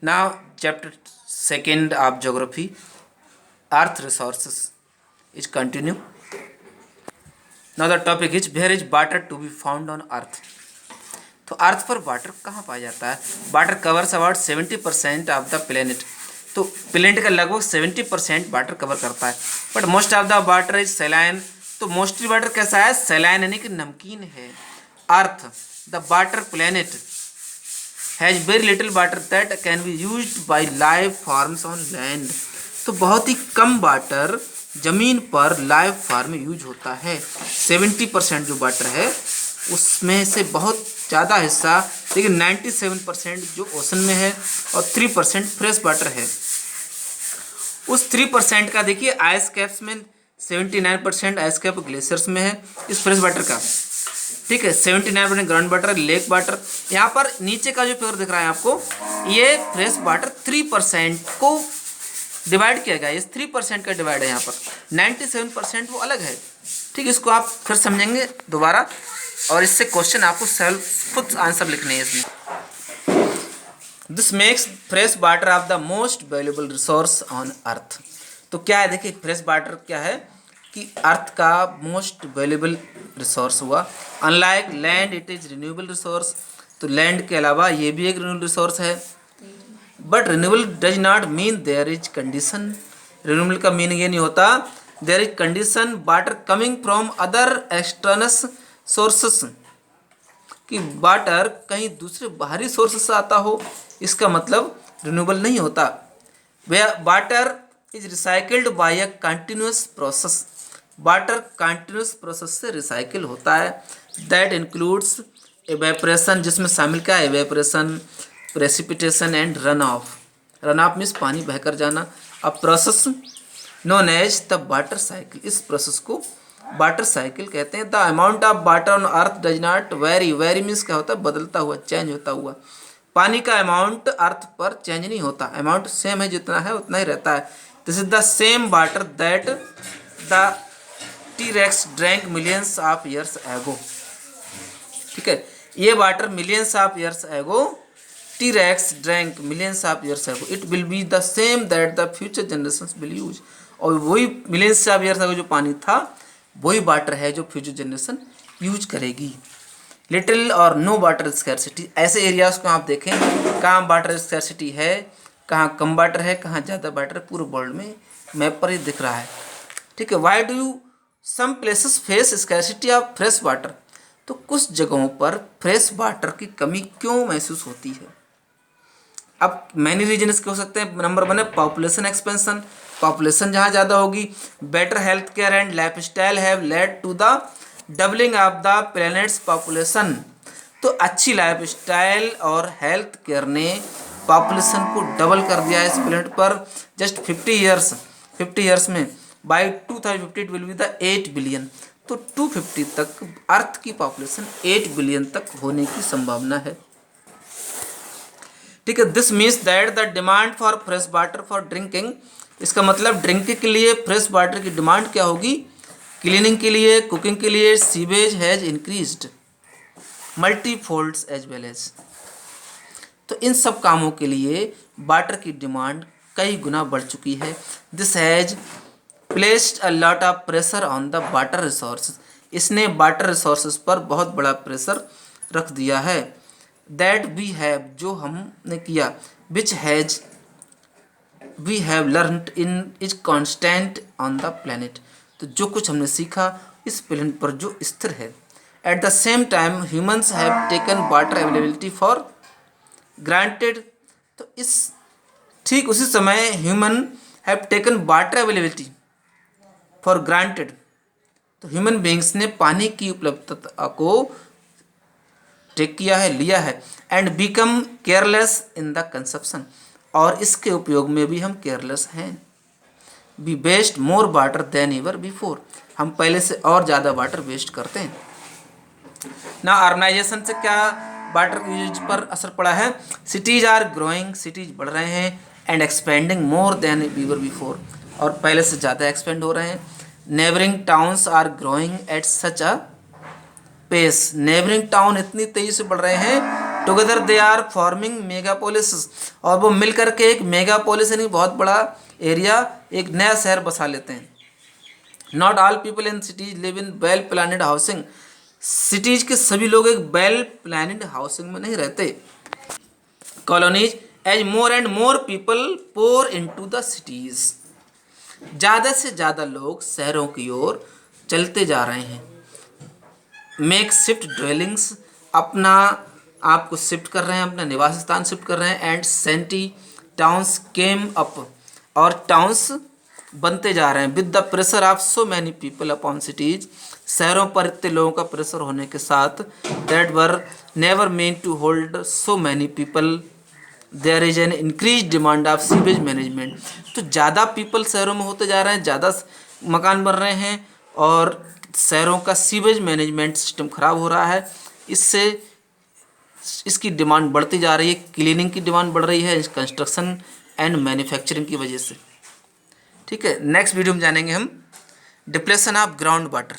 Now, chapter second of geography, Earth resources is continue. Now the topic is where is water to be found on Earth. तो अर्थ पर water कहाँ पाया जाता है? Water covers about 70% of the planet. तो planet का लगभग 70% water cover करता है. But most of the water is saline. तो मोस्टली वाटर कैसा है? सैलाइन यानी कि नमकीन है. Earth the water planet has very little water that can be used by life forms on land. तो बहुत ही कम वाटर जमीन पर लाइफ फार्म में यूज होता है. 70% जो वाटर है उसमें से बहुत ज़्यादा हिस्सा, लेकिन 97% जो ओशन में है और 3% फ्रेश वाटर है. उस 3% का देखिए आइस कैप्स में 79% आइस कैप ग्लेशियर्स में है इस फ्रेश वाटर का. ठीक है, 79% ग्राउंड वाटर, लेक वाटर. यहाँ पर नीचे का जो फिगर दिख रहा है आपको, ये फ्रेश वाटर 3% को डिवाइड किया गया. इस 3% का डिवाइड है यहाँ पर. 97% वो अलग है. ठीक, इसको आप फिर समझेंगे दोबारा और इससे क्वेश्चन आपको सेल्फ खुद आंसर लिखने हैं इसमें. This makes fresh water of the most valuable resource on earth. तो क्या है देखिए, फ्रेश वाटर क्या है कि अर्थ का मोस्ट वैल्यूएबल रिसोर्स हुआ. Unlike land it is renewable resource. तो लैंड के अलावा ये भी एक रिन्यूएबल रिसोर्स है. But renewable does not mean there is condition. Renewable का मीनिंग ये नहीं होता there is condition water coming from other external sources, कि वाटर कहीं दूसरे बाहरी सोर्सेस से आता हो, इसका मतलब रिन्यूएबल नहीं होता. Water is recycled by a continuous process. Water continuous process से रिसाइकिल होता है. दैट इंक्लूड्स एवेपोरेशन, जिसमें शामिल क्या है? Evaporation, precipitation and run off. Run off means पानी बहकर जाना. A process known as the water cycle. इस प्रोसेस को वाटर साइकिल कहते हैं. The amount of water on earth does not vary. Vary means क्या होता है? बदलता हुआ, चेंज होता हुआ. पानी का अमाउंट अर्थ पर चेंज नहीं होता. अमाउंट सेम है, जितना है उतना ही रहता है. This is the same water that the T-rex drank millions of years ago. ठीक है, ये water millions of years ago T-rex drank millions of years ago. It will be the same that the future generations will use. और वही millions of years ago जो पानी था वही water है जो फ्यूचर जनरेशन यूज करेगी. लिटिल और नो वाटर स्कैरसिटी. ऐसे एरियाज को आप देखें कहाँ वाटर स्कैरसिटी है, कहाँ कम वाटर है, कहाँ ज़्यादा वाटर है, पूरे वर्ल्ड में मैप पर ही दिख रहा है. ठीक है, why do you some places face scarcity of fresh water. तो कुछ जगहों पर फ्रेश वाटर की कमी क्यों महसूस होती है? अब मैनी रीजन इसके हो सकते हैं. नंबर 1 है पॉपुलेशन एक्सपेंशन. पॉपुलेशन जहाँ ज़्यादा होगी. Better health care and life style have led to the doubling of the planet's population. तो अच्छी लाइफ स्टाइल और हेल्थ केयर ने पॉपुलेशन को डबल कर दिया है इस प्लैनेट पर. जस्ट 50 ईयर्स में. By 2050 it will be the 8 billion. तो 250 तक अर्थ की पॉपुलेशन 8 बिलियन तक होने की संभावना है. ठीक है, this means that the demand for fresh water for drinking. इसका मतलब ड्रिंकिंग के लिए फ्रेश वाटर की डिमांड क्या होगी? क्लीनिंग के लिए, कुकिंग के लिए, sewage has increased multifolds as well as. तो इन सब कामों के लिए वाटर की डिमांड कई गुना बढ़ चुकी है. This has placed a lot of pressure on the water resources. इसने वाटर रिसोर्सेज पर बहुत बड़ा प्रेशर रख दिया है. दैट वी हैव, जो हमने किया, which has we have learned in is constant on the planet. तो जो कुछ हमने सीखा इस प्लैनेट पर जो स्थिर है. At the same time humans have taken water availability for granted. तो इस ठीक उसी समय human have taken water availability for granted. तो ह्यूमन बींग्स ने पानी की उपलब्धता को टेक किया है, लिया है. And become careless in the consumption. और इसके उपयोग में भी हम केयरलेस हैं. We waste more water than ever before. हम पहले से और ज़्यादा वाटर वेस्ट करते हैं. ना अर्बनाइजेशन से क्या वाटर यूज पर असर पड़ा है? Cities are growing. सिटीज बढ़ रहे हैं. And expanding more than ever before. और पहले से ज़्यादा एक्सपेंड हो रहे हैं. Neighbouring towns are growing at such a pace. Neighbouring town इतनी तेज़ी से बढ़ रहे हैं together they are forming megapolis, और वो मिलकर के एक मेगापोलिस यानी बहुत बड़ा एरिया, एक नया शहर बसा लेते हैं। Not all people in cities live in well planned housing, cities के सभी लोग एक वेल प्लानिड हाउसिंग में नहीं रहते। Colonies as more and more people pour into the cities, ज़्यादा से ज़्यादा लोग शहरों की ओर चलते जा रहे हैं। मेक शिफ्ट ड्वेलिंग्स, अपना आप को शिफ्ट कर रहे हैं, अपना निवास स्थान शिफ्ट कर रहे हैं। एंड सेंटी टाउन्स केम अप, और टाउन्स बनते जा रहे हैं। With the pressure of so many people upon cities, शहरों पर इतने लोगों का प्रेशर होने के साथ, that were never meant to hold so many people, there is an increase demand of sewage management. तो ज़्यादा पीपल शहरों में होते जा रहे हैं, ज़्यादा मकान बन रहे हैं, और शहरों का सीवेज मैनेजमेंट सिस्टम ख़राब हो रहा है। इससे इसकी डिमांड बढ़ती जा रही है, क्लीनिंग की डिमांड बढ़ रही है कंस्ट्रक्शन एंड मैन्युफैक्चरिंग की वजह से। ठीक है, नेक्स्ट वीडियो में जानेंगे हम डिप्लेशन ऑफ ग्राउंड वाटर।